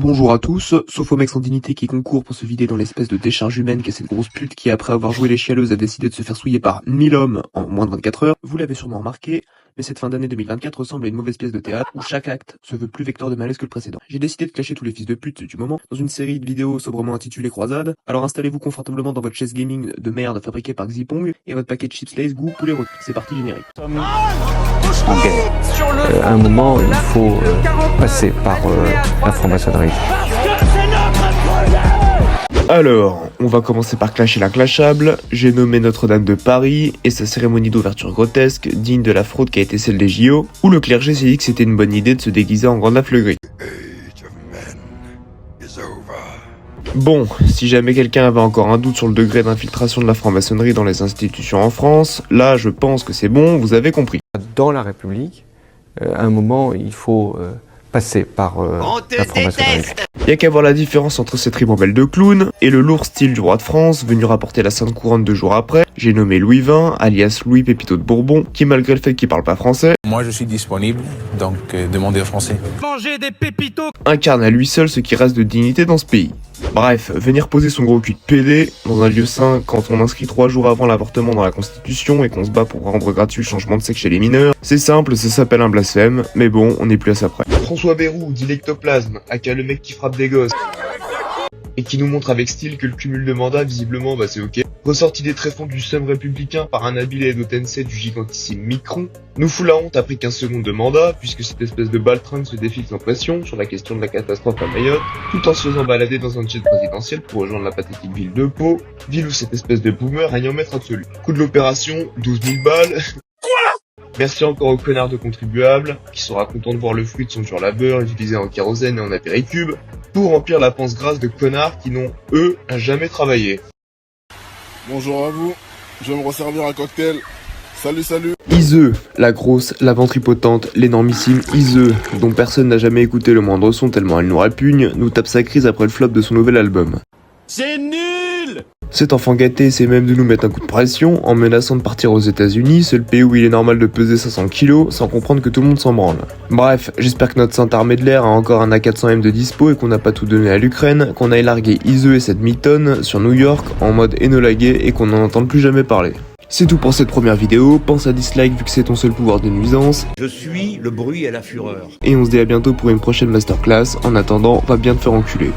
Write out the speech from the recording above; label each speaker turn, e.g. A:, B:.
A: Bonjour à tous, sauf au mec sans dignité qui concourt pour se vider dans l'espèce de décharge humaine qu'est cette grosse pute qui, après avoir joué les chialeuses, a décidé de se faire souiller par 1000 hommes en moins de 24 heures. Vous l'avez sûrement remarqué, mais cette fin d'année 2024 ressemble à une mauvaise pièce de théâtre où chaque acte se veut plus vecteur de malaise que le précédent. J'ai décidé de clasher tous les fils de pute du moment dans une série de vidéos sobrement intitulée Croisade, alors installez-vous confortablement dans votre chaise gaming de merde fabriquée par Xipong et votre paquet de chips Lay's goût poulet rôti. C'est parti, générique.
B: En guerre. À un moment, il faut passer par la franc-maçonnerie.
A: Alors, on va commencer par clasher l'inclashable. J'ai nommé Notre-Dame de Paris et sa cérémonie d'ouverture grotesque, digne de la fraude qui a été celle des JO, où le clergé s'est dit que c'était une bonne idée de se déguiser en Grande Lafleurie. Bon, si jamais quelqu'un avait encore un doute sur le degré d'infiltration de la franc-maçonnerie dans les institutions en France, là je pense que c'est bon, vous avez compris.
B: Dans la République, à un moment, il faut passer par la franc-maçonnerie.
A: Y'a qu'à voir la différence entre cette ribambelle de clown et le lourd style du roi de France venu rapporter la Sainte Couronne 2 jours après. J'ai nommé Louis XX, alias Louis Pépito de Bourbon, qui malgré le fait qu'il parle pas français,
C: moi je suis disponible, donc demandez aux Français.
D: Manger des pépitos
A: incarne à lui seul ce qui reste de dignité dans ce pays. Bref, venir poser son gros cul de PD dans un lieu sain quand on inscrit 3 jours avant l'avortement dans la Constitution et qu'on se bat pour rendre gratuit le changement de sexe chez les mineurs, c'est simple, ça s'appelle un blasphème, mais bon, on n'est plus à ça près. François Bayrou, dit l'ectoplasme, aka le mec qui frappe des gosses, et qui nous montre avec style que le cumul de mandats, visiblement, bah c'est ok. Ressorti des tréfonds du seum républicain par un habile Edo Tensei du gigantissime Micron, nous fout la honte après 15 secondes de mandat, puisque cette espèce de baltringue se défile sans pression sur la question de la catastrophe à Mayotte, tout en se faisant balader dans un jet présidentiel pour rejoindre la pathétique ville de Pau, ville où cette espèce de boomer règne en maître absolu. Coût de l'opération, 12 000 balles. Merci encore aux connards de contribuables, qui sera content de voir le fruit de son dur labeur utilisé en kérosène et en apéricube, pour remplir la panse grasse de connards qui n'ont, eux, jamais travaillé.
E: Bonjour à vous, je vais me resservir un cocktail. Salut, salut.
A: Iseu, la grosse, la ventripotente, l'énormissime Iseu, dont personne n'a jamais écouté le moindre son tellement elle nous répugne, nous tape sa crise après le flop de son nouvel album.
D: C'est nul!
A: Cet enfant gâté essaie même de nous mettre un coup de pression en menaçant de partir aux États-Unis, seul pays où il est normal de peser 500 kilos, sans comprendre que tout le monde s'en branle. Bref, j'espère que notre sainte armée de l'air a encore un A400M de dispo et qu'on n'a pas tout donné à l'Ukraine, qu'on aille larguer Iseu et cette mitonne sur New York en mode Enola Gay et qu'on n'en entende plus jamais parler. C'est tout pour cette première vidéo, pense à dislike vu que c'est ton seul pouvoir de nuisance.
F: Je suis le bruit et la fureur.
A: Et on se dit à bientôt pour une prochaine masterclass, en attendant, va bien te faire enculer.